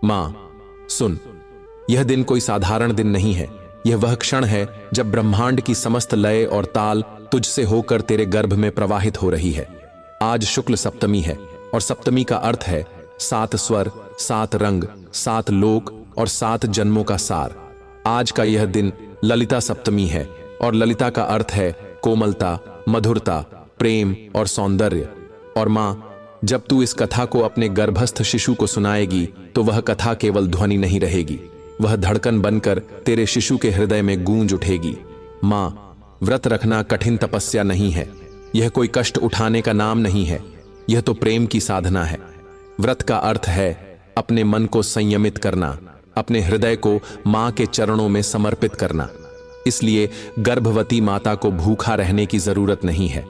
मां, सुन, यह दिन कोई साधारण दिन नहीं है। यह वह क्षण है जब ब्रह्मांड की समस्त लय और ताल तुझसे होकर तेरे गर्भ में प्रवाहित हो रही है। आज शुक्ल सप्तमी है और सप्तमी का अर्थ है 7 स्वर, 7 रंग, 7 लोक और 7 जन्मों का सार। आज का यह दिन ललिता सप्तमी है और ललिता का अर्थ है कोमलता, मधुरता, प्रेम और सौंदर्य। और मां, जब तू इस कथा को अपने गर्भस्थ शिशु को सुनाएगी तो वह कथा केवल ध्वनि नहीं रहेगी, वह धड़कन बनकर तेरे शिशु के हृदय में गूंज उठेगी। मां, व्रत रखना कठिन तपस्या नहीं है, यह कोई कष्ट उठाने का नाम नहीं है, यह तो प्रेम की साधना है। व्रत का अर्थ है अपने मन को संयमित करना, अपने हृदय को मां के चरणों में समर्पित करना। इसलिए गर्भवती माता को भूखा रहने की जरूरत नहीं है,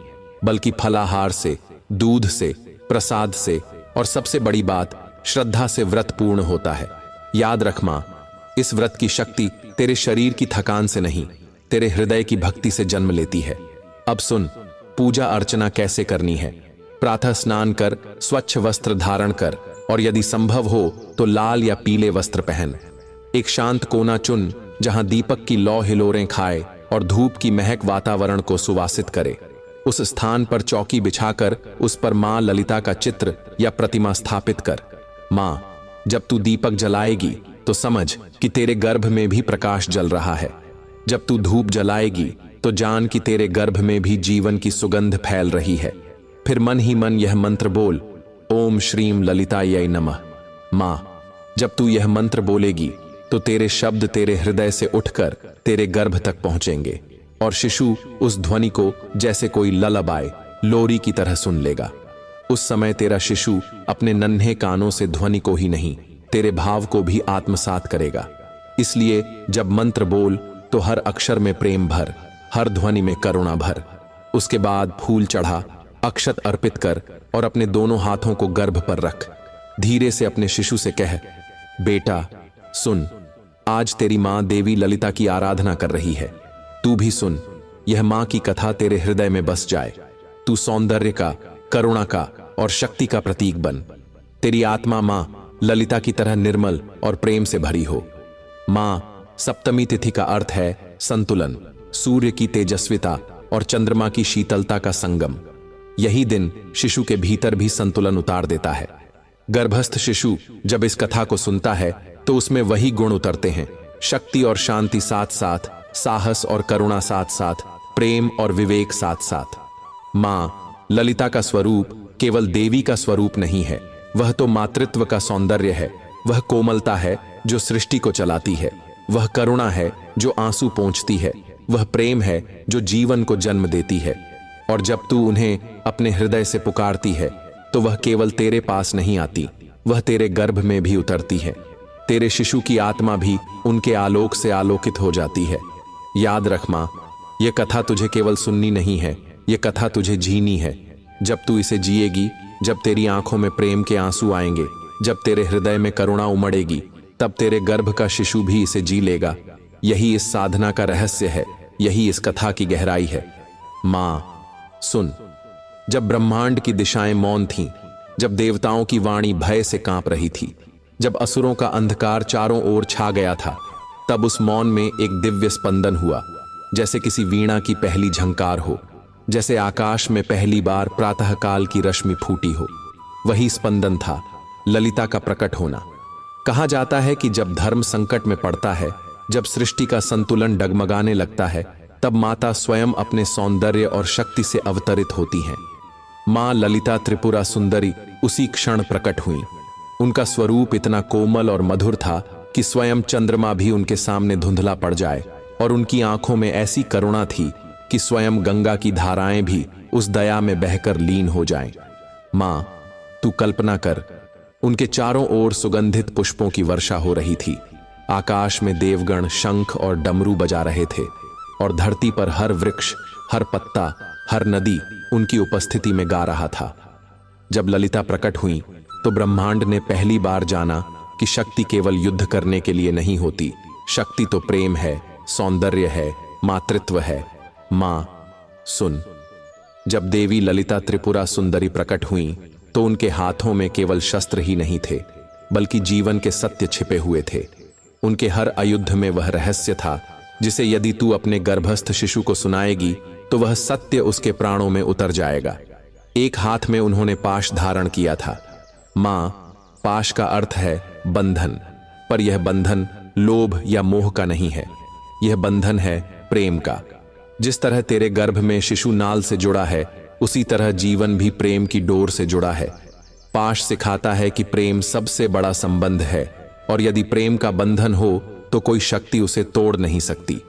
बल्कि फलाहार से, दूध से, प्रसाद से और सबसे बड़ी बात श्रद्धा से व्रत पूर्ण होता है। याद रख मां, इस व्रत की शक्ति तेरे शरीर की थकान से नहीं, तेरे हृदय की भक्ति से जन्म लेती है। अब सुन, पूजा अर्चना कैसे करनी है। प्रातः स्नान कर, स्वच्छ वस्त्र धारण कर और यदि संभव हो तो लाल या पीले वस्त्र पहन। एक शांत कोना चुन जहां दीपक की लौ हिलोरें खाए और धूप की महक वातावरण को सुवासित करे। उस स्थान पर चौकी बिछाकर उस पर मां ललिता का चित्र या प्रतिमा स्थापित कर। मां, जब तू दीपक जलाएगी तो समझ कि तेरे गर्भ में भी प्रकाश जल रहा है। जब तू धूप जलाएगी तो जान कि तेरे गर्भ में भी जीवन की सुगंध फैल रही है। फिर मन ही मन यह मंत्र बोल, ओम श्रीम ललितायै नमः। मां, जब तू यह मंत्र बोलेगी तो तेरे शब्द तेरे हृदय से उठकर तेरे गर्भ तक पहुंचेंगे और शिशु उस ध्वनि को जैसे कोई ललबाय, लोरी की तरह सुन लेगा। उस समय तेरा शिशु अपने नन्हे कानों से ध्वनि को ही नहीं, तेरे भाव को भी आत्मसात करेगा। इसलिए जब मंत्र बोल तो हर अक्षर में प्रेम भर, हर ध्वनि में करुणा भर। उसके बाद फूल चढ़ा, अक्षत अर्पित कर और अपने दोनों हाथों को गर्भ पर रख। धीरे से अपने शिशु से कह, बेटा सुन, आज तेरी मां देवी ललिता की आराधना कर रही है। तू भी सुन, यह मां की कथा तेरे हृदय में बस जाए। तू सौंदर्य का, करुणा का और शक्ति का प्रतीक बन। तेरी आत्मा मां ललिता की तरह निर्मल और प्रेम से भरी हो। मां, सप्तमी तिथि का अर्थ है संतुलन, सूर्य की तेजस्विता और चंद्रमा की शीतलता का संगम। यही दिन शिशु के भीतर भी संतुलन उतार देता है। गर्भस्थ शिशु जब इस कथा को सुनता है तो उसमें वही गुण उतरते हैं, शक्ति और शांति साथ साथ, साहस और करुणा साथ साथ, प्रेम और विवेक साथ साथ। मां ललिता का स्वरूप केवल देवी का स्वरूप नहीं है, वह तो मातृत्व का सौंदर्य है। वह कोमलता है जो सृष्टि को चलाती है, वह करुणा है जो आंसू पोंछती है, वह प्रेम है जो जीवन को जन्म देती है। और जब तू उन्हें अपने हृदय से पुकारती है तो वह केवल तेरे पास नहीं आती, वह तेरे गर्भ में भी उतरती है। तेरे शिशु की आत्मा भी उनके आलोक से आलोकित हो जाती है। याद रख मां, यह कथा तुझे केवल सुननी नहीं है, यह कथा तुझे जीनी है। जब तू इसे जिएगी, जब तेरी आंखों में प्रेम के आंसू आएंगे, जब तेरे हृदय में करुणा उमड़ेगी, तब तेरे गर्भ का शिशु भी इसे जी लेगा। यही इस साधना का रहस्य है, यही इस कथा की गहराई है। मां सुन, जब ब्रह्मांड की दिशाएं मौन थीं, जब देवताओं की वाणी भय से कांप रही थी, जब असुरों का अंधकार चारों ओर छा गया था, तब उस मौन में एक दिव्य स्पंदन हुआ, जैसे किसी वीणा की पहली झंकार हो, जैसे आकाश में पहली बार प्रातःकाल की रश्मि फूटी हो। वही स्पंदन था ललिता का प्रकट होना। कहा जाता है कि जब धर्म संकट में पड़ता है, जब सृष्टि का संतुलन डगमगाने लगता है, तब माता स्वयं अपने सौंदर्य और शक्ति से अवतरित होती हैं। मां ललिता त्रिपुरा सुंदरी उसी क्षण प्रकट हुई। उनका स्वरूप इतना कोमल और मधुर था कि स्वयं चंद्रमा भी उनके सामने धुंधला पड़ जाए, और उनकी आंखों में ऐसी करुणा थी कि स्वयं गंगा की धाराएं भी उस दया में बहकर लीन हो जाएं। मां, तू कल्पना कर, उनके चारों ओर सुगंधित पुष्पों की वर्षा हो रही थी। आकाश में देवगण शंख और डमरू बजा रहे थे, और धरती पर हर वृक्ष, हर पत्ता, हर नदी उनकी उपस्थिति में गा रहा था। जब ललिता प्रकट हुई तो ब्रह्मांड ने पहली बार जाना कि शक्ति केवल युद्ध करने के लिए नहीं होती, शक्ति तो प्रेम है, सौंदर्य है, मातृत्व है। मां सुन, जब देवी ललिता त्रिपुरा सुंदरी प्रकट हुई तो उनके हाथों में केवल शस्त्र ही नहीं थे, बल्कि जीवन के सत्य छिपे हुए थे। उनके हर अयुद्ध में वह रहस्य था जिसे यदि तू अपने गर्भस्थ शिशु को सुनाएगी तो वह सत्य उसके प्राणों में उतर जाएगा। एक हाथ में उन्होंने पाश धारण किया था। मां, पाश का अर्थ है बंधन, पर यह बंधन लोभ या मोह का नहीं है, यह बंधन है प्रेम का। जिस तरह तेरे गर्भ में शिशु नाल से जुड़ा है, उसी तरह जीवन भी प्रेम की डोर से जुड़ा है। पाश सिखाता है कि प्रेम सबसे बड़ा संबंध है, और यदि प्रेम का बंधन हो तो कोई शक्ति उसे तोड़ नहीं सकती।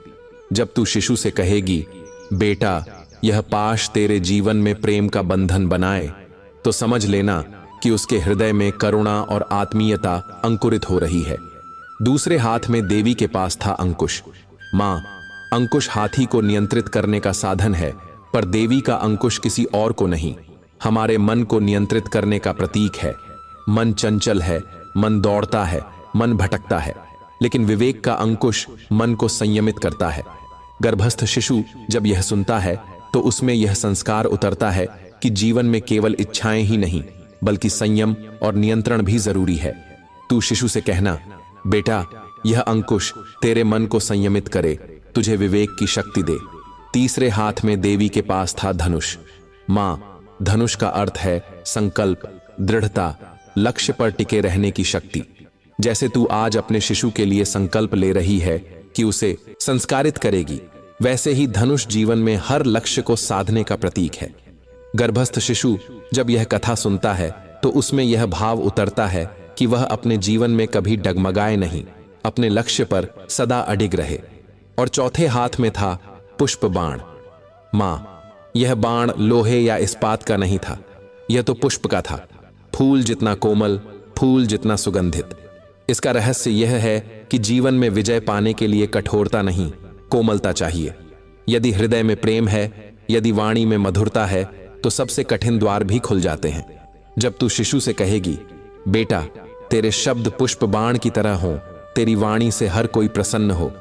जब तू शिशु से कहेगी, बेटा यह पाश तेरे जीवन में प्रेम का बंधन बनाए, तो समझ लेना कि उसके हृदय में करुणा और आत्मीयता अंकुरित हो रही है। दूसरे हाथ में देवी के पास था अंकुश। मां, अंकुश हाथी को नियंत्रित करने का साधन है, पर देवी का अंकुश किसी और को नहीं, हमारे मन को नियंत्रित करने का प्रतीक है। मन चंचल है, मन दौड़ता है, मन भटकता है, लेकिन विवेक का अंकुश मन को संयमित करता है। गर्भस्थ शिशु जब यह सुनता है तो उसमें यह संस्कार उतरता है कि जीवन में केवल इच्छाएं ही नहीं बल्कि संयम और नियंत्रण भी जरूरी है। तू शिशु से कहना, बेटा यह अंकुश तेरे मन को संयमित करे, तुझे विवेक की शक्ति दे। तीसरे हाथ में देवी के पास था धनुष। मां, धनुष का अर्थ है संकल्प, दृढ़ता, लक्ष्य पर टिके रहने की शक्ति। जैसे तू आज अपने शिशु के लिए संकल्प ले रही है कि उसे संस्कारित करेगी, वैसे ही धनुष जीवन में हर लक्ष्य को साधने का प्रतीक है। गर्भस्थ शिशु जब यह कथा सुनता है तो उसमें यह भाव उतरता है कि वह अपने जीवन में कभी डगमगाए नहीं, अपने लक्ष्य पर सदा अडिग रहे। और चौथे हाथ में था पुष्प बाण। मां, यह बाण लोहे या इस्पात का नहीं था, यह तो पुष्प का था, फूल जितना कोमल, फूल जितना सुगंधित। इसका रहस्य यह है कि जीवन में विजय पाने के लिए कठोरता नहीं, कोमलता चाहिए। यदि हृदय में प्रेम है, यदि वाणी में मधुरता है, तो सबसे कठिन द्वार भी खुल जाते हैं। जब तू शिशु से कहेगी, बेटा तेरे शब्द पुष्प बाण की तरह हो, तेरी वाणी से हर कोई प्रसन्न हो,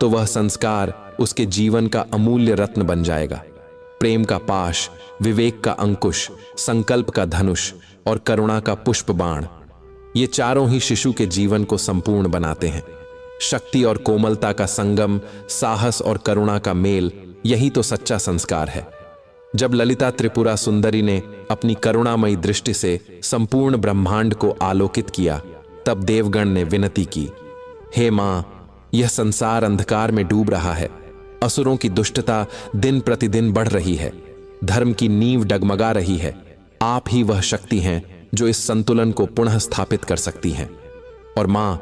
तो वह संस्कार उसके जीवन का अमूल्य रत्न बन जाएगा। प्रेम का पाश, विवेक का अंकुश, संकल्प का धनुष और करुणा का पुष्प बाण, ये चारों ही शिशु के जीवन को संपूर्ण बनाते हैं। शक्ति और कोमलता का संगम, साहस और करुणा का मेल, यही तो सच्चा संस्कार है। जब ललिता त्रिपुरा सुंदरी ने अपनी करुणामयी दृष्टि से संपूर्ण ब्रह्मांड को आलोकित किया, तब देवगण ने विनती की, हे मां, यह संसार अंधकार में डूब रहा है, असुरों की दुष्टता दिन प्रतिदिन बढ़ रही है, धर्म की नींव डगमगा रही है। आप ही वह शक्ति हैं जो इस संतुलन को पुनः स्थापित कर सकती हैं। और मां,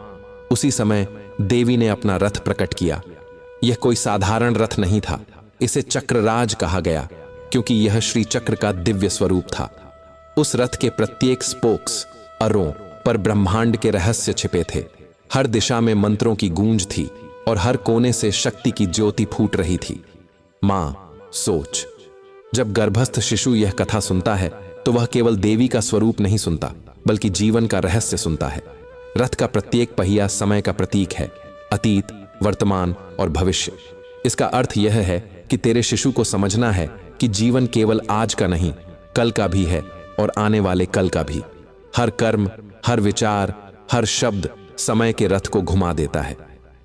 उसी समय देवी ने अपना रथ प्रकट किया। यह कोई साधारण रथ नहीं था, इसे चक्रराज कहा गया, क्योंकि यह श्री चक्र का दिव्य स्वरूप था। उस रथ के प्रत्येक स्पोक्स, अरों पर ब्रह्मांड के रहस्य छिपे थे। हर दिशा में मंत्रों की गूंज थी और हर कोने से शक्ति की ज्योति फूट रही थी। मां, सोच, जब गर्भस्थ शिशु यह कथा सुनता है तो वह केवल देवी का स्वरूप नहीं सुनता, बल्कि जीवन का रहस्य सुनता है। रथ का प्रत्येक पहिया समय का प्रतीक है, अतीत, वर्तमान और भविष्य। इसका अर्थ यह है कि तेरे शिशु को समझना है कि जीवन केवल आज का नहीं, कल का भी है और आने वाले कल का भी। हर कर्म, हर विचार, हर शब्द समय के रथ को घुमा देता है।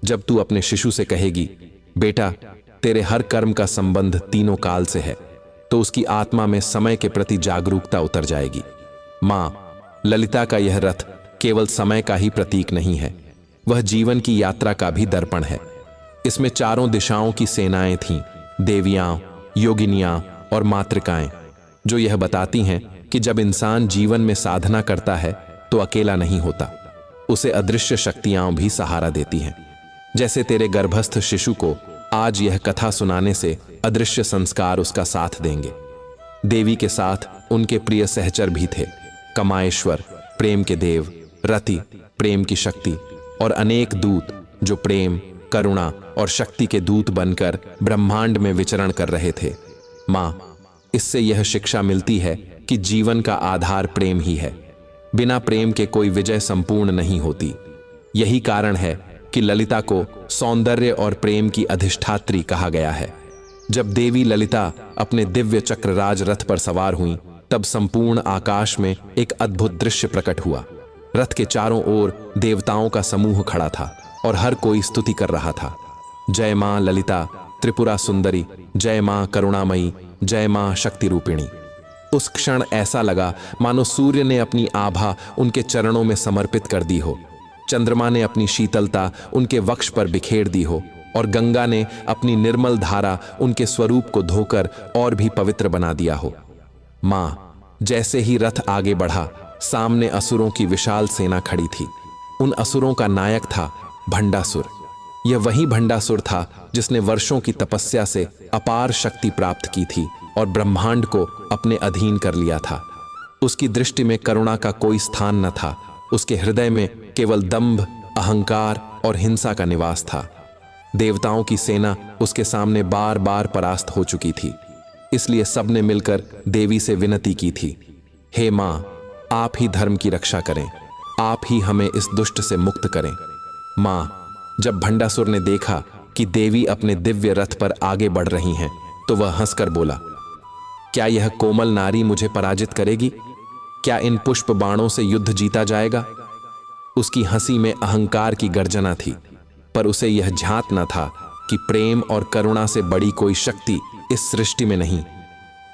जब तू अपने शिशु से कहेगी, बेटा तेरे हर कर्म का संबंध तीनों काल से है, तो उसकी आत्मा में समय के प्रति जागरूकता उतर जाएगी। मां, ललिता का यह रथ केवल समय का ही प्रतीक नहीं है, वह जीवन की यात्रा का भी दर्पण है। इसमें चारों दिशाओं की सेनाएं थीं, देवियां, योगिनियां और मातृकाएं, जो यह बताती हैं कि जब इंसान जीवन में साधना करता है तो अकेला नहीं होता, उसे अदृश्य शक्तियां भी सहारा देती हैं। जैसे तेरे गर्भस्थ शिशु को आज यह कथा सुनाने से अदृश्य संस्कार उसका साथ देंगे। देवी के साथ उनके प्रिय सहचर भी थे, कमाएश्वर, प्रेम के देव, रति, प्रेम की शक्ति, और अनेक दूत जो प्रेम, करुणा और शक्ति के दूत बनकर ब्रह्मांड में विचरण कर रहे थे। मां, इससे यह शिक्षा मिलती है कि जीवन का आधार प्रेम ही है। बिना प्रेम के कोई विजय संपूर्ण नहीं होती। यही कारण है कि ललिता को सौंदर्य और प्रेम की अधिष्ठात्री कहा गया है। जब देवी ललिता अपने दिव्य चक्रराज रथ पर सवार हुई, तब संपूर्ण आकाश में एक अद्भुत दृश्य प्रकट हुआ। रथ के चारों ओर देवताओं का समूह खड़ा था और हर कोई स्तुति कर रहा था। जय मां ललिता त्रिपुरा सुंदरी, जय मां करुणामयी, जय मां शक्ति रूपिणी। उस क्षण ऐसा लगा मानो सूर्य ने अपनी आभा उनके चरणों में समर्पित कर दी हो, चंद्रमा ने अपनी शीतलता उनके वक्ष पर बिखेर दी हो और गंगा ने अपनी निर्मल धारा उनके स्वरूप को धोकर और भी पवित्र बना दिया हो। मां, जैसे ही रथ आगे बढ़ा, सामने असुरों की विशाल सेना खड़ी थी। उन असुरों का नायक था भंडासुर। यह वही भंडासुर था जिसने वर्षों की तपस्या से अपार शक्ति प्राप्त की थी और ब्रह्मांड को अपने अधीन कर लिया था। उसकी दृष्टि में करुणा का कोई स्थान न था। उसके हृदय में केवल दंभ, अहंकार और हिंसा का निवास था। देवताओं की सेना उसके सामने बार बार परास्त हो चुकी थी, इसलिए सबने मिलकर देवी से विनती की थी, हे मां, आप ही धर्म की रक्षा करें, आप ही हमें इस दुष्ट से मुक्त करें। मां, जब भंडासुर ने देखा कि देवी अपने दिव्य रथ पर आगे बढ़ रही हैं, तो वह हंसकर बोला, क्या यह कोमल नारी मुझे पराजित करेगी? क्या इन पुष्प बाणों से युद्ध जीता जाएगा? उसकी हंसी में अहंकार की गर्जना थी, पर उसे यह झांत न था कि प्रेम और करुणा से बड़ी कोई शक्ति इस सृष्टि में नहीं।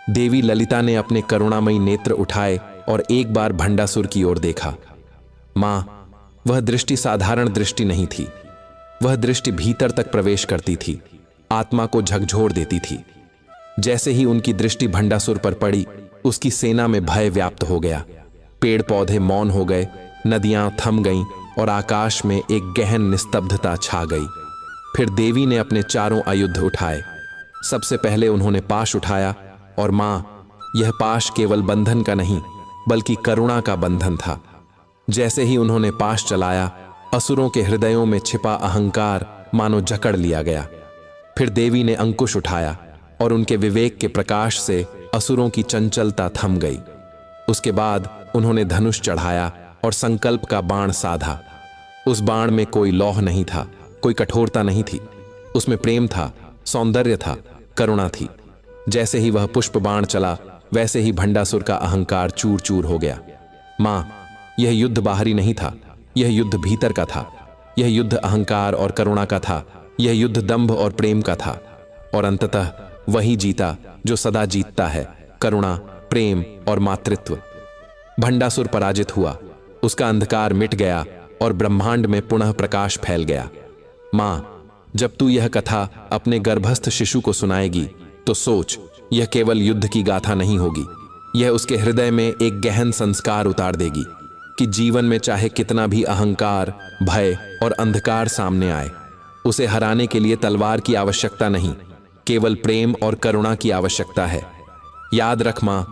देवी ललिता ने अपने करुणामयी नेत्र उठाए और एक बार भंडासुर की ओर देखा। मां, वह दृष्टि साधारण दृष्टि नहीं थी। वह दृष्टि भीतर तक प्रवेश करती थी, आत्मा को झकझोर देती थी। जैसे ही उनकी दृष्टि भंडासुर पर पड़ी, उसकी सेना में भय व्याप्त हो गया। पेड़ पौधे मौन हो गए, नदियां थम गईं और आकाश में एक गहन निस्तब्धता छा गई। फिर देवी ने अपने चारों आयुध उठाए। सबसे पहले उन्होंने पाश उठाया और मां, यह पाश केवल बंधन का नहीं बल्कि करुणा का बंधन था। जैसे ही उन्होंने पाश चलाया, असुरों के हृदयों में छिपा अहंकार मानो जकड़ लिया गया। फिर देवी ने अंकुश उठाया और उनके विवेक के प्रकाश से असुरों की चंचलता थम गई। उसके बाद उन्होंने धनुष चढ़ाया और संकल्प का बाण साधा। उस बाण में कोई लौह नहीं था, कोई कठोरता नहीं थी। उसमें प्रेम था, सौंदर्य था, करुणा थी। जैसे ही वह पुष्प बाण चला, वैसे ही भंडासुर का अहंकार चूर चूर हो गया। मां, यह युद्ध बाहरी नहीं था, यह युद्ध भीतर का था। यह युद्ध अहंकार और करुणा का था। यह युद्ध दंभ और प्रेम का था। और अंततः वही जीता जो सदा जीतता है, करुणा, प्रेम और मातृत्व। भंडासुर पराजित हुआ, उसका अंधकार मिट गया और ब्रह्मांड में पुनः प्रकाश फैल गया। मां, जब तू यह कथा अपने गर्भस्थ शिशु को सुनाएगी तो सोच, यह केवल युद्ध की गाथा नहीं होगी, यह उसके हृदय में एक गहन संस्कार उतार देगी कि जीवन में चाहे कितना भी अहंकार, भय और अंधकार सामने आए, उसे हराने के लिए तलवार की आवश्यकता नहीं, केवल प्रेम और करुणा की आवश्यकता है। याद रख मां,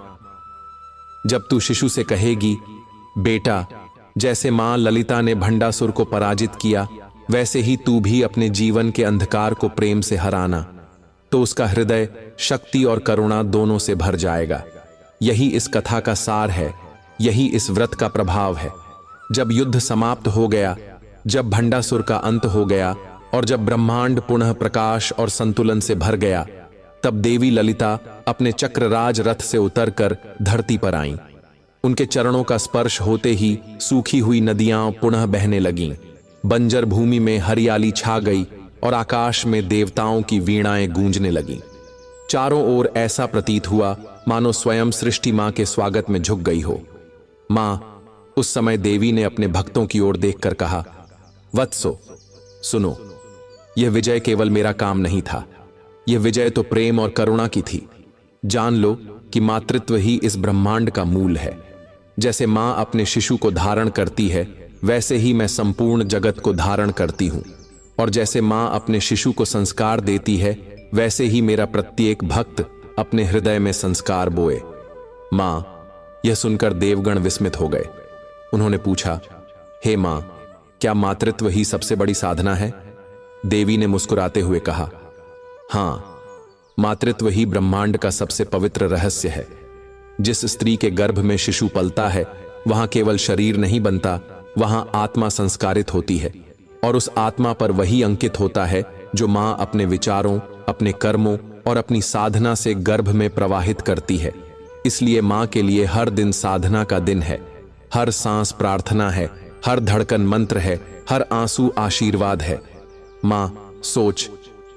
जब तू शिशु से कहेगी, बेटा, जैसे मां ललिता ने भंडासुर को पराजित किया, वैसे ही तू भी अपने जीवन के अंधकार को प्रेम से हराना, तो उसका हृदय शक्ति और करुणा दोनों से भर जाएगा। यही इस कथा का सार है, यही इस व्रत का प्रभाव है। जब युद्ध समाप्त हो गया, जब भंडासुर का अंत हो गया और जब ब्रह्मांड पुनः प्रकाश और संतुलन से भर गया, तब देवी ललिता अपने चक्रराज रथ से उतरकर धरती पर आईं। उनके चरणों का स्पर्श होते ही सूखी हुई नदियां पुनः बहने लगीं, बंजर भूमि में हरियाली छा गई और आकाश में देवताओं की वीणाएं गूंजने लगीं। चारों ओर ऐसा प्रतीत हुआ मानो स्वयं सृष्टि मां के स्वागत में झुक गई हो। मां, उस समय देवी ने अपने भक्तों की ओर देखकर कहा, वत्सो, सुनो, यह विजय केवल मेरा काम नहीं था, यह विजय तो प्रेम और करुणा की थी। जान लो कि मातृत्व ही इस ब्रह्मांड का मूल है। जैसे मां अपने शिशु को धारण करती है, वैसे ही मैं संपूर्ण जगत को धारण करती हूं। और जैसे मां अपने शिशु को संस्कार देती है, वैसे ही मेरा प्रत्येक भक्त अपने हृदय में संस्कार बोए। मां, यह सुनकर देवगण विस्मित हो गए। उन्होंने पूछा, हे मां, क्या मातृत्व ही सबसे बड़ी साधना है? देवी ने मुस्कुराते हुए कहा, हां, मातृत्व ही ब्रह्मांड का सबसे पवित्र रहस्य है। जिस स्त्री के गर्भ में शिशु पलता है, वहां केवल शरीर नहीं बनता, वहां आत्मा संस्कारित होती है और उस आत्मा पर वही अंकित होता है जो मां अपने विचारों, अपने कर्मों और अपनी साधना से गर्भ में प्रवाहित करती है। इसलिए मां के लिए हर दिन साधना का दिन है, हर सांस प्रार्थना है, हर धड़कन मंत्र है, हर आंसू आशीर्वाद है। माँ सोच,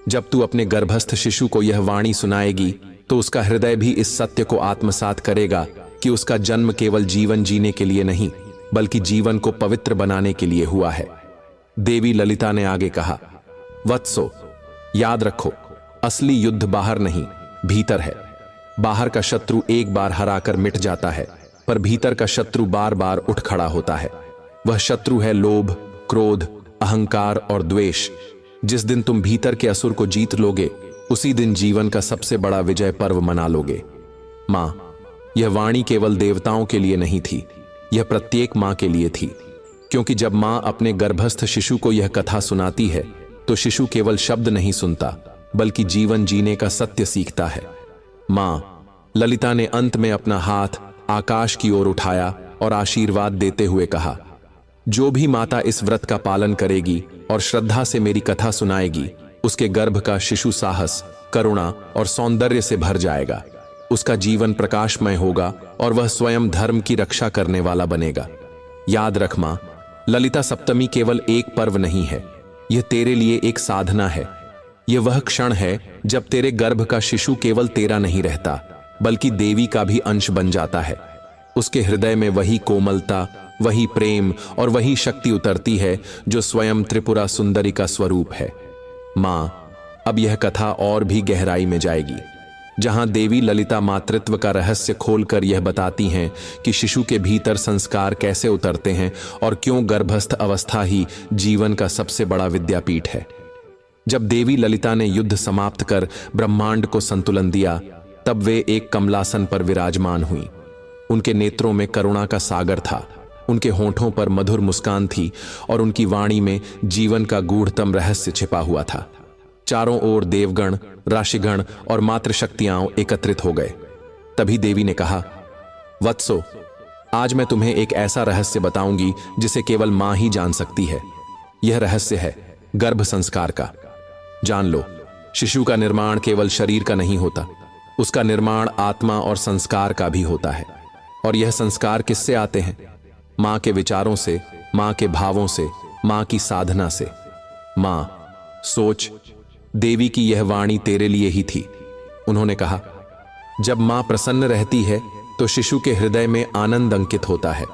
जब तू अपने गर्भस्थ शिशु को यह वाणी सुनाएगी तो उसका हृदय भी इस सत्य को आत्मसात करेगा कि उसका जन्म केवल जीवन जीने के लिए नहीं बल्कि जीवन को पवित्र बनाने के लिए हुआ है। देवी ललिता ने आगे कहा, वत्सो, याद रखो, असली युद्ध बाहर नहीं, भीतर है। बाहर का शत्रु एक बार हराकर मिट जाता है, पर भीतर का शत्रु बार बार उठ खड़ा होता है। वह शत्रु है लोभ, क्रोध, अहंकार और द्वेष। जिस दिन तुम भीतर के असुर को जीत लोगे, उसी दिन जीवन का सबसे बड़ा विजय पर्व मना लोगे। मां, यह वाणी केवल देवताओं के लिए नहीं थी, यह प्रत्येक मां के लिए थी, क्योंकि जब मां अपने गर्भस्थ शिशु को यह कथा सुनाती है तो शिशु केवल शब्द नहीं सुनता बल्कि जीवन जीने का सत्य सीखता है। मां ललिता ने अंत में अपना हाथ आकाश की ओर उठाया और आशीर्वाद देते हुए कहा, जो भी माता इस व्रत का पालन करेगी और श्रद्धा से मेरी कथा सुनाएगी, उसके गर्भ का शिशु साहस, करुणा और सौंदर्य से भर जाएगा। उसका जीवन प्रकाशमय होगा और वह स्वयं धर्म की रक्षा करने वाला बनेगा। याद रख मां, ललिता सप्तमी केवल एक पर्व नहीं है, यह तेरे लिए एक साधना है। यह वह क्षण है जब तेरे गर्भ का शिशु केवल तेरा नहीं रहता बल्कि देवी का भी अंश बन जाता है। उसके हृदय में वही कोमलता, वही प्रेम और वही शक्ति उतरती है जो स्वयं त्रिपुरा सुंदरी का स्वरूप है। मां, अब यह कथा और भी गहराई में जाएगी, जहां देवी ललिता मातृत्व का रहस्य खोलकर यह बताती हैं कि शिशु के भीतर संस्कार कैसे उतरते हैं और क्यों गर्भस्थ अवस्था ही जीवन का सबसे बड़ा विद्यापीठ है। जब देवी ललिता ने युद्ध समाप्त कर ब्रह्मांड को संतुलन दिया, तब वे एक कमलासन पर विराजमान हुई। उनके नेत्रों में करुणा का सागर था, उनके होठों पर मधुर मुस्कान थी और उनकी वाणी में जीवन का गूढ़तम रहस्य छिपा हुआ था। चारों ओर देवगण, राशिगण और मातृशक्तियां एकत्रित हो गए। तभी देवी ने कहा, वत्सो, आज मैं तुम्हें एक ऐसा रहस्य बताऊंगी जिसे केवल मां ही जान सकती है। यह रहस्य है गर्भ संस्कार का। जान लो, शिशु का निर्माण केवल शरीर का नहीं होता, उसका निर्माण आत्मा और संस्कार का भी होता है। और यह संस्कार किससे आते हैं? मां के विचारों से, मां के भावों से, मां की साधना से। मां सोच, देवी की यह वाणी तेरे लिए ही थी। उन्होंने कहा, जब मां प्रसन्न रहती है तो शिशु के हृदय में आनंद अंकित होता है।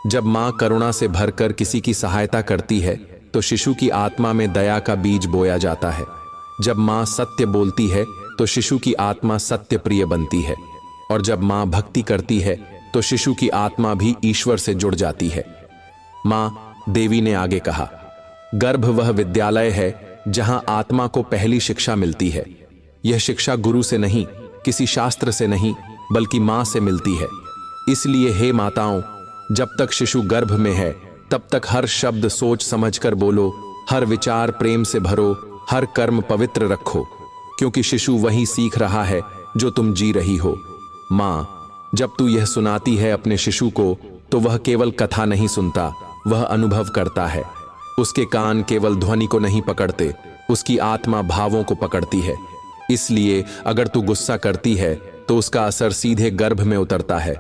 जब मां करुणा से भरकर किसी की सहायता करती है तो शिशु की आत्मा में दया का बीज बोया जाता है। जब मां सत्य बोलती है तो शिशु की आत्मा सत्य प्रिय बनती है। और जब मां भक्ति करती है तो शिशु की आत्मा भी ईश्वर से जुड़ जाती है। मां, देवी ने आगे कहा, गर्भ वह विद्यालय है जहां आत्मा को पहली शिक्षा मिलती है। यह शिक्षा गुरु से नहीं, किसी शास्त्र से नहीं, बल्कि मां से मिलती है। इसलिए हे माताओं, जब तक शिशु गर्भ में है तब तक हर शब्द सोच समझकर बोलो, हर विचार प्रेम से भरो, हर कर्म पवित्र रखो, क्योंकि शिशु वही सीख रहा है जो तुम जी रही हो। मां, जब तू यह सुनाती है अपने शिशु को तो वह केवल कथा नहीं सुनता, वह अनुभव करता है। उसके कान केवल ध्वनि को नहीं पकड़ते, उसकी आत्मा भावों को पकड़ती है। इसलिए अगर तू गुस्सा करती है तो उसका असर सीधे गर्भ में उतरता है,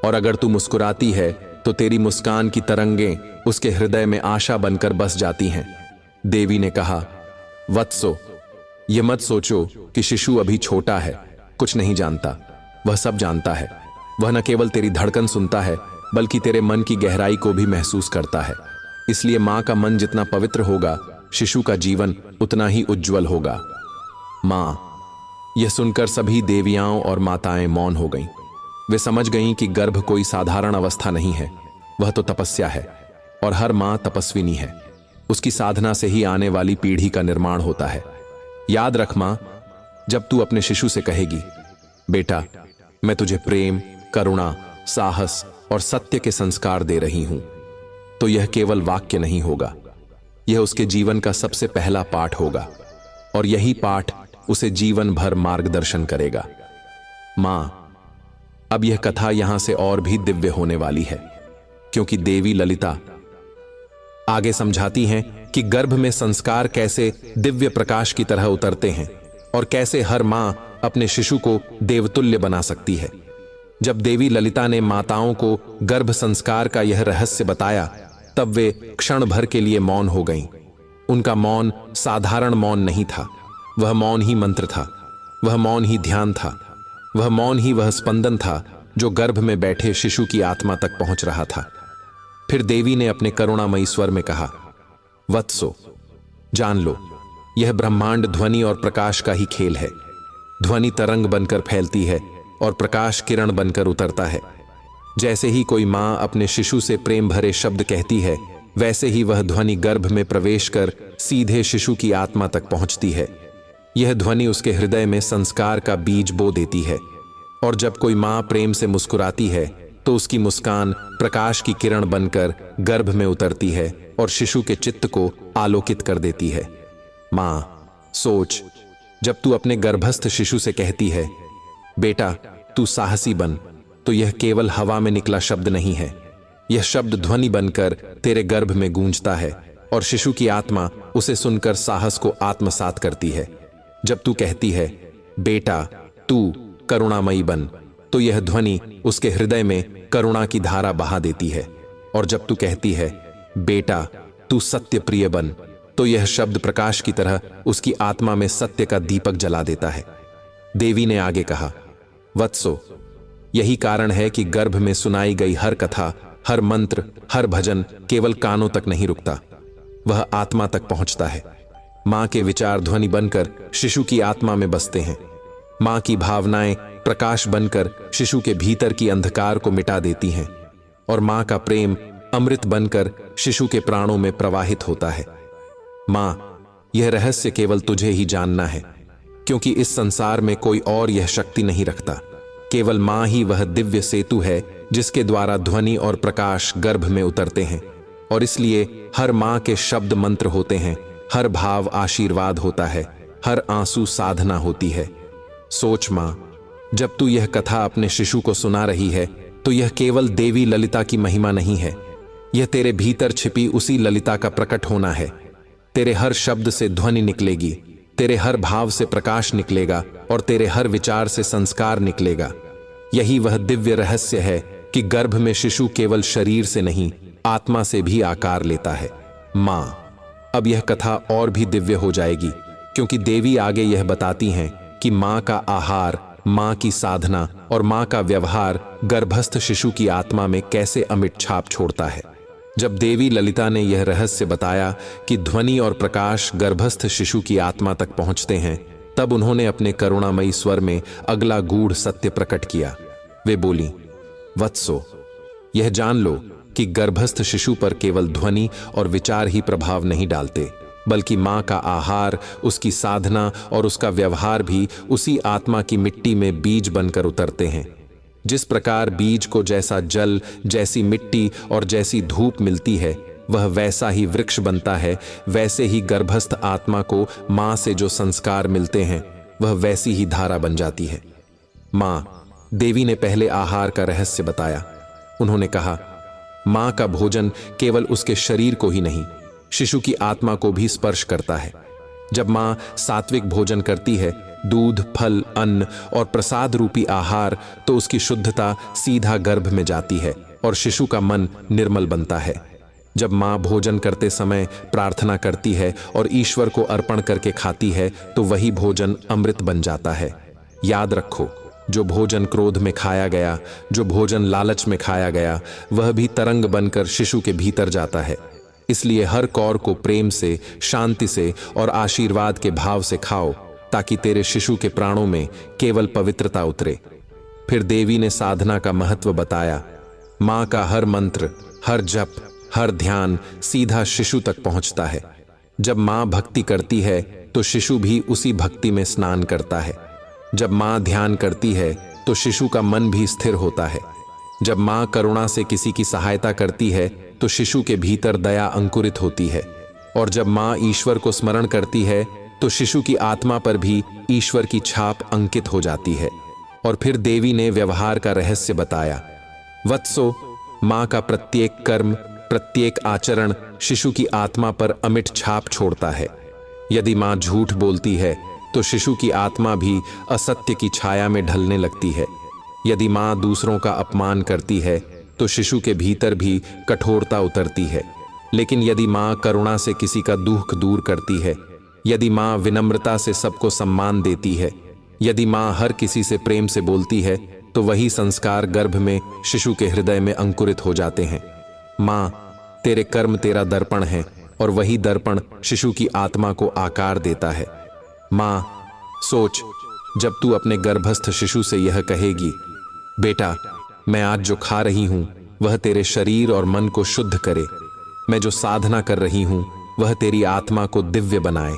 और अगर तू मुस्कुराती है तो तेरी मुस्कान की तरंगें उसके हृदय में आशा बनकर बस जाती हैं। देवी ने कहा, वत्सो, ये मत सोचो कि शिशु अभी छोटा है, कुछ नहीं जानता। वह सब जानता है। वह न केवल तेरी धड़कन सुनता है बल्कि तेरे मन की गहराई को भी महसूस करता है। इसलिए मां का मन जितना पवित्र होगा, शिशु का जीवन उतना ही उज्जवल होगा। मां, यह सुनकर सभी देवियाओं और माताएं मौन हो गईं। वे समझ गईं कि गर्भ कोई साधारण अवस्था नहीं है, वह तो तपस्या है, और हर मां तपस्विनी है। उसकी साधना से ही आने वाली पीढ़ी का निर्माण होता है। याद रख मां, जब तू अपने शिशु से कहेगी, बेटा, मैं तुझे प्रेम, करुणा, साहस और सत्य के संस्कार दे रही हूं, तो यह केवल वाक्य नहीं होगा, यह उसके जीवन का सबसे पहला पाठ होगा, और यही पाठ उसे जीवन भर मार्गदर्शन करेगा। मां, अब यह कथा यहां से और भी दिव्य होने वाली है, क्योंकि देवी ललिता आगे समझाती हैं कि गर्भ में संस्कार कैसे दिव्य प्रकाश की तरह उतरते हैं और कैसे हर मां अपने शिशु को देवतुल्य बना सकती है। जब देवी ललिता ने माताओं को गर्भ संस्कार का यह रहस्य बताया, तब वे क्षण भर के लिए मौन हो गईं। उनका मौन साधारण मौन नहीं था, वह मौन ही मंत्र था, वह मौन ही ध्यान था, वह मौन ही वह स्पंदन था जो गर्भ में बैठे शिशु की आत्मा तक पहुंच रहा था। फिर देवी ने अपने करुणामयी स्वर में कहा, वत्सो, जान लो, यह ब्रह्मांड ध्वनि और प्रकाश का ही खेल है। ध्वनि तरंग बनकर फैलती है और प्रकाश किरण बनकर उतरता है। जैसे ही कोई मां अपने शिशु से प्रेम भरे शब्द कहती है, वैसे ही वह ध्वनि गर्भ में प्रवेश कर सीधे शिशु की आत्मा तक पहुंचती है। यह ध्वनि उसके हृदय में संस्कार का बीज बो देती है। और जब कोई मां प्रेम से मुस्कुराती है तो उसकी मुस्कान प्रकाश की किरण बनकर गर्भ में उतरती है और शिशु के चित्त को आलोकित कर देती है। मां, सोच, जब तू अपने गर्भस्थ शिशु से कहती है, बेटा तू साहसी बन, तो यह केवल हवा में निकला शब्द नहीं है। यह शब्द ध्वनि बनकर तेरे गर्भ में गूंजता है और शिशु की आत्मा उसे सुनकर साहस को आत्मसात करती है। जब तू कहती है, बेटा तू करुणामयी बन, तो यह ध्वनि उसके हृदय में करुणा की धारा बहा देती है। और जब तू कहती है, बेटा तू सत्य प्रिय बन, तो यह शब्द प्रकाश की तरह उसकी आत्मा में सत्य का दीपक जला देता है। देवी ने आगे कहा, वत्सो, यही कारण है कि गर्भ में सुनाई गई हर कथा, हर मंत्र, हर भजन केवल कानों तक नहीं रुकता, वह आत्मा तक पहुंचता है। मां के विचार ध्वनि बनकर शिशु की आत्मा में बसते हैं। मां की भावनाएं प्रकाश बनकर शिशु के भीतर की अंधकार को मिटा देती हैं और मां का प्रेम अमृत बनकर शिशु के प्राणों में प्रवाहित होता है। मां, यह रहस्य केवल तुझे ही जानना है, क्योंकि इस संसार में कोई और यह शक्ति नहीं रखता। केवल मां ही वह दिव्य सेतु है जिसके द्वारा ध्वनि और प्रकाश गर्भ में उतरते हैं। और इसलिए हर मां के शब्द मंत्र होते हैं, हर भाव आशीर्वाद होता है, हर आंसू साधना होती है। सोच मां, जब तू यह कथा अपने शिशु को सुना रही है, तो यह केवल देवी ललिता की महिमा नहीं है, यह तेरे भीतर छिपी उसी ललिता का प्रकट होना है। तेरे हर शब्द से ध्वनि निकलेगी, तेरे हर भाव से प्रकाश निकलेगा और तेरे हर विचार से संस्कार निकलेगा। यही वह दिव्य रहस्य है कि गर्भ में शिशु केवल शरीर से नहीं, आत्मा से भी आकार लेता है। मां, अब यह कथा और भी दिव्य हो जाएगी, क्योंकि देवी आगे यह बताती हैं कि मां का आहार, मां की साधना और मां का व्यवहार गर्भस्थ शिशु की आत्मा में कैसे अमिट छाप छोड़ता है। जब देवी ललिता ने यह रहस्य बताया कि ध्वनि और प्रकाश गर्भस्थ शिशु की आत्मा तक पहुंचते हैं, तब उन्होंने अपने करुणामयी स्वर में अगला गूढ़ सत्य प्रकट किया। वे बोली, वत्सो, यह जान लो कि गर्भस्थ शिशु पर केवल ध्वनि और विचार ही प्रभाव नहीं डालते, बल्कि मां का आहार, उसकी साधना और उसका व्यवहार भी उसी आत्मा की मिट्टी में बीज बनकर उतरते हैं। जिस प्रकार बीज को जैसा जल, जैसी मिट्टी और जैसी धूप मिलती है, वह वैसा ही वृक्ष बनता है, वैसे ही गर्भस्थ आत्मा को मां से जो संस्कार मिलते हैं, वह वैसी ही धारा बन जाती है। मां, देवी ने पहले आहार का रहस्य बताया। उन्होंने कहा, मां का भोजन केवल उसके शरीर को ही नहीं, शिशु की आत्मा को भी स्पर्श करता है। जब मां सात्विक भोजन करती है, दूध, फल, अन्न और प्रसाद रूपी आहार, तो उसकी शुद्धता सीधा गर्भ में जाती है और शिशु का मन निर्मल बनता है। जब मां भोजन करते समय प्रार्थना करती है और ईश्वर को अर्पण करके खाती है, तो वही भोजन अमृत बन जाता है। याद रखो, जो भोजन क्रोध में खाया गया, जो भोजन लालच में खाया गया, वह भी तरंग बनकर शिशु के भीतर जाता है। इसलिए हर कौर को प्रेम से, शांति से और आशीर्वाद के भाव से खाओ, ताकि तेरे शिशु के प्राणों में केवल पवित्रता उतरे। फिर देवी ने साधना का महत्व बताया। मां का हर मंत्र, हर जप, हर ध्यान सीधा शिशु तक पहुंचता है। जब मां भक्ति करती है, तो शिशु भी उसी भक्ति में स्नान करता है। जब मां ध्यान करती है, तो शिशु का मन भी स्थिर होता है। जब मां करुणा से किसी की सहायता करती है, तो शिशु के भीतर दया अंकुरित होती है। और जब मां ईश्वर को स्मरण करती है, तो शिशु की आत्मा पर भी ईश्वर की छाप अंकित हो जाती है। और फिर देवी ने व्यवहार का रहस्य बताया। वत्सो, मां का प्रत्येक कर्म, प्रत्येक आचरण शिशु की आत्मा पर अमिट छाप छोड़ता है। यदि मां झूठ बोलती है, तो शिशु की आत्मा भी असत्य की छाया में ढलने लगती है। यदि माँ दूसरों का अपमान करती है तो शिशु के भीतर भी कठोरता उतरती है। लेकिन यदि माँ करुणा से किसी का दुख दूर करती है, यदि माँ विनम्रता से सबको सम्मान देती है, यदि माँ हर किसी से प्रेम से बोलती है, तो वही संस्कार गर्भ में शिशु के हृदय में अंकुरित हो जाते हैं। माँ, तेरे कर्म तेरा दर्पण है और वही दर्पण शिशु की आत्मा को आकार देता है। माँ, सोच, जब तू अपने गर्भस्थ शिशु से यह कहेगी, बेटा, मैं आज जो खा रही हूं वह तेरे शरीर और मन को शुद्ध करे, मैं जो साधना कर रही हूं वह तेरी आत्मा को दिव्य बनाए,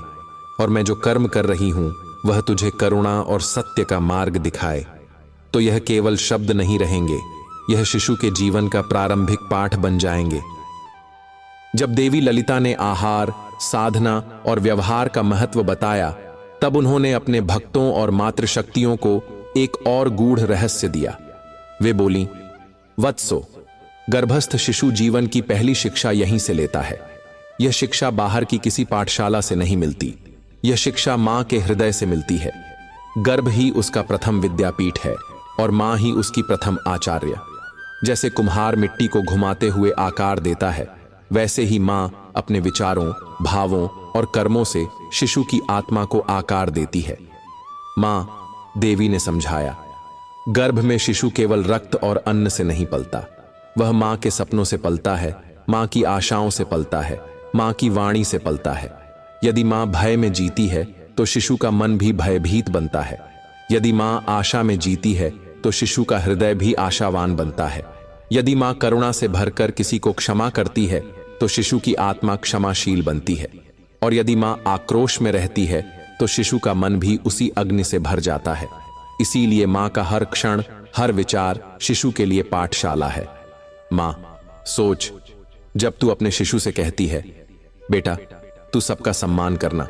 और मैं जो कर्म कर रही हूं वह तुझे करुणा और सत्य का मार्ग दिखाए, तो यह केवल शब्द नहीं रहेंगे, यह शिशु के जीवन का प्रारंभिक पाठ बन जाएंगे। जब देवी ललिता ने आहार, साधना और व्यवहार का महत्व बताया, तब उन्होंने अपने भक्तों और मातृशक्तियों को एक और गूढ़ रहस्य दिया। वे बोलीं, वत्सो, गर्भस्थ शिशु जीवन की पहली शिक्षा यहीं से लेता है। यह शिक्षा बाहर की किसी पाठशाला से नहीं मिलती, यह शिक्षा मां के हृदय से मिलती है। गर्भ ही उसका प्रथम विद्यापीठ है और मां ही उसकी प्रथम आचार्य। जैसे कुम्हार मिट्टी को घुमाते हुए आकार देता है, वैसे ही मां अपने विचारों, भावों और कर्मों से शिशु की आत्मा को आकार देती है। मां, देवी ने समझाया, गर्भ में शिशु केवल रक्त और अन्न से नहीं पलता, वह मां के सपनों से पलता है, मां की आशाओं से पलता है, मां की वाणी से पलता है। यदि मां भय में जीती है तो शिशु का मन भी भयभीत बनता है। यदि मां आशा में जीती है तो शिशु का हृदय भी आशावान बनता है। यदि मां करुणा से भरकर किसी को क्षमा करती है तो शिशु की आत्मा क्षमाशील बनती है। और यदि मां आक्रोश में रहती है तो शिशु का मन भी उसी अग्नि से भर जाता है। इसीलिए मां का हर क्षण, हर विचार शिशु के लिए पाठशाला है। मां, सोच, जब तू अपने शिशु से कहती है, बेटा, तू सबका सम्मान करना,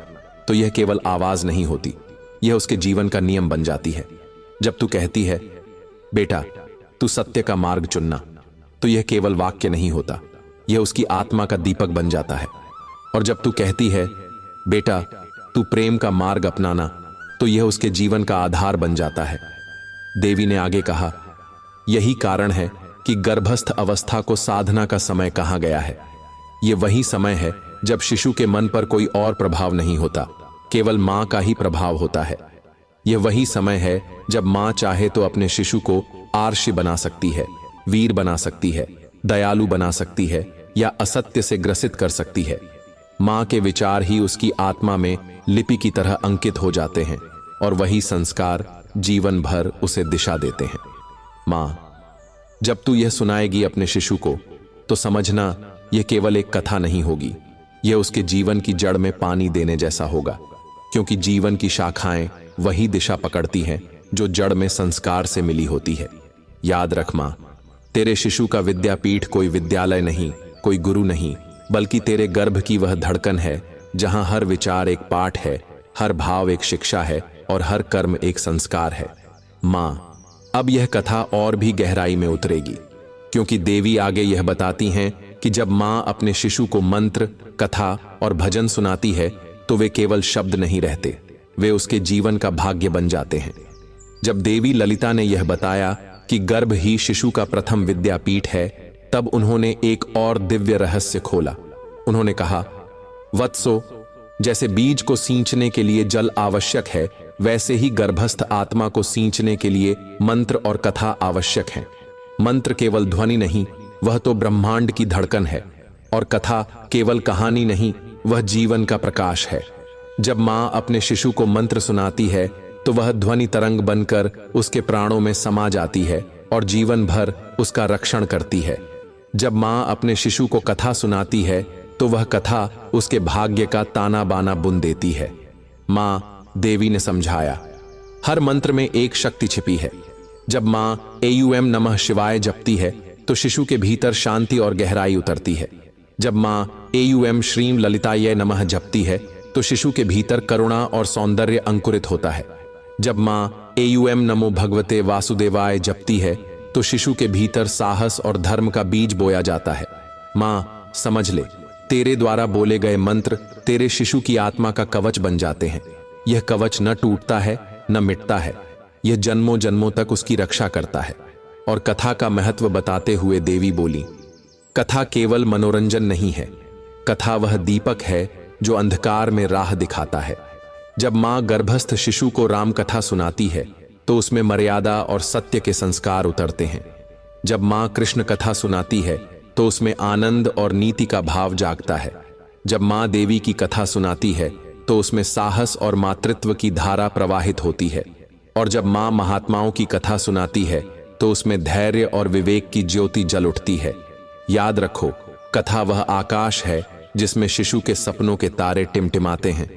तो यह केवल आवाज नहीं होती, यह उसके जीवन का नियम बन जाती है। जब तू कहती है, बेटा, तू सत्य का मार्ग चुनना, तो यह केवल वाक्य नहीं होता, यह उसकी आत्मा का दीपक बन जाता है। और जब तू कहती है, बेटा, तू प्रेम का मार्ग अपनाना, तो यह उसके जीवन का आधार बन जाता है। देवी ने आगे कहा, यही कारण है कि गर्भस्थ अवस्था को साधना का समय कहा गया है। यह वही समय है जब शिशु के मन पर कोई और प्रभाव नहीं होता, केवल मां का ही प्रभाव होता है। यह वही समय है जब मां चाहे तो अपने शिशु को आर्षि बना सकती है, वीर बना सकती है, दयालु बना सकती है या असत्य से ग्रसित कर सकती है। मां के विचार ही उसकी आत्मा में लिपि की तरह अंकित हो जाते हैं और वही संस्कार जीवन भर उसे दिशा देते हैं। मां, जब तू यह सुनाएगी अपने शिशु को, तो समझना यह केवल एक कथा नहीं होगी, यह उसके जीवन की जड़ में पानी देने जैसा होगा, क्योंकि जीवन की शाखाएं वही दिशा पकड़ती हैं जो जड़ में संस्कार से मिली होती है। याद रख मां, तेरे शिशु का विद्यापीठ कोई विद्यालय नहीं, कोई गुरु नहीं, बल्कि तेरे गर्भ की वह धड़कन है जहां हर विचार एक पाठ है, हर भाव एक शिक्षा है और हर कर्म एक संस्कार है। मां, अब यह कथा और भी गहराई में उतरेगी, क्योंकि देवी आगे यह बताती हैं कि जब मां अपने शिशु को मंत्र, कथा और भजन सुनाती है तो वे केवल शब्द नहीं रहते, वे उसके जीवन का भाग्य बन जाते हैं। जब देवी ललिता ने यह बताया कि गर्भ ही शिशु का प्रथम विद्यापीठ है, तब उन्होंने एक और दिव्य रहस्य खोला। उन्होंने कहा, वत्सो, जैसे बीज को सींचने के लिए जल आवश्यक है, वैसे ही गर्भस्थ आत्मा को सींचने के लिए मंत्र और कथा आवश्यक हैं। मंत्र केवल ध्वनि नहीं, वह तो ब्रह्मांड की धड़कन है, और कथा केवल कहानी नहीं, वह जीवन का प्रकाश है। जब मां अपने शिशु को मंत्र सुनाती है तो वह ध्वनि तरंग बनकर उसके प्राणों में समा जाती है और जीवन भर उसका रक्षण करती है। जब मां अपने शिशु को कथा सुनाती है तो वह कथा उसके भाग्य का ताना बाना बुन देती है। मां, देवी ने समझाया, हर मंत्र में एक शक्ति छिपी है। जब मां एयूएम नमः शिवाय जपती है तो शिशु के भीतर शांति और गहराई उतरती है। जब मां एयूएम श्रीम ललिताय नमः जपती है तो शिशु के भीतर करुणा और सौंदर्य अंकुरित होता है। जब मां एयूएम नमो भगवते वासुदेवाय जपती है तो शिशु के भीतर साहस और धर्म का बीज बोया जाता है। मां, समझ ले, तेरे द्वारा बोले गए मंत्र तेरे शिशु की आत्मा का कवच बन जाते हैं। यह कवच न टूटता है, न मिटता है। यह जन्मों जन्मों तक उसकी रक्षा करता है। और कथा का महत्व बताते हुए देवी बोली, कथा केवल मनोरंजन नहीं है, कथा वह दीपक है जो अंधकार में राह दिखाता है। जब मां गर्भस्थ शिशु को राम कथा सुनाती है तो उसमें मर्यादा और सत्य के संस्कार उतरते हैं। जब मां कृष्ण कथा सुनाती है तो उसमें आनंद और नीति का भाव जागता है। जब मां देवी की कथा सुनाती है तो उसमें साहस और मातृत्व की धारा प्रवाहित होती है। और जब मां महात्माओं की कथा सुनाती है तो उसमें धैर्य और विवेक की ज्योति जल उठती है। याद रखो, कथा वह आकाश है जिसमें शिशु के सपनों के तारे टिमटिमाते हैं।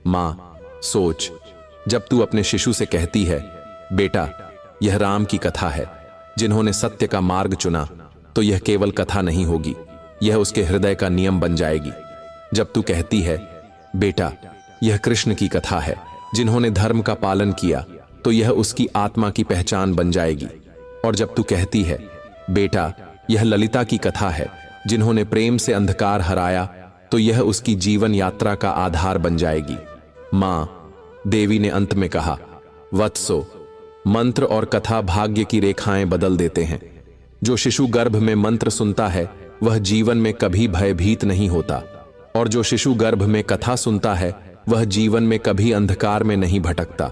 मां, सोच, जब तू अपने शिशु से कहती है, बेटा यह राम की कथा है जिन्होंने सत्य का मार्ग चुना, तो यह केवल कथा नहीं होगी, यह उसके हृदय का नियम बन जाएगी। जब तू कहती है, बेटा यह कृष्ण की कथा है जिन्होंने धर्म का पालन किया, तो यह उसकी आत्मा की पहचान बन जाएगी। और जब तू कहती है, बेटा यह ललिता की कथा है जिन्होंने प्रेम से अंधकार हराया, तो यह उसकी जीवन यात्रा का आधार बन जाएगी। मां, देवी ने अंत में कहा, वत्सो, मंत्र और कथा भाग्य की रेखाएं बदल देते हैं। जो शिशु गर्भ में मंत्र सुनता है वह जीवन में कभी भयभीत नहीं होता, और जो शिशु गर्भ में कथा सुनता है वह जीवन में कभी अंधकार में नहीं भटकता।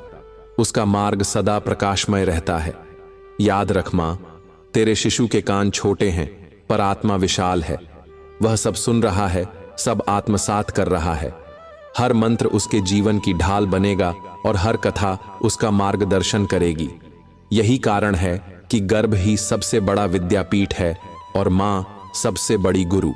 उसका मार्ग सदा प्रकाशमय रहता है। याद रख मां, तेरे शिशु के कान छोटे हैं पर आत्मा विशाल है। वह सब सुन रहा है, सब आत्मसात कर रहा है। हर मंत्र उसके जीवन की ढाल बनेगा और हर कथा उसका मार्गदर्शन करेगी। यही कारण है कि गर्भ ही सबसे बड़ा विद्यापीठ है और मां सबसे बड़ी गुरु।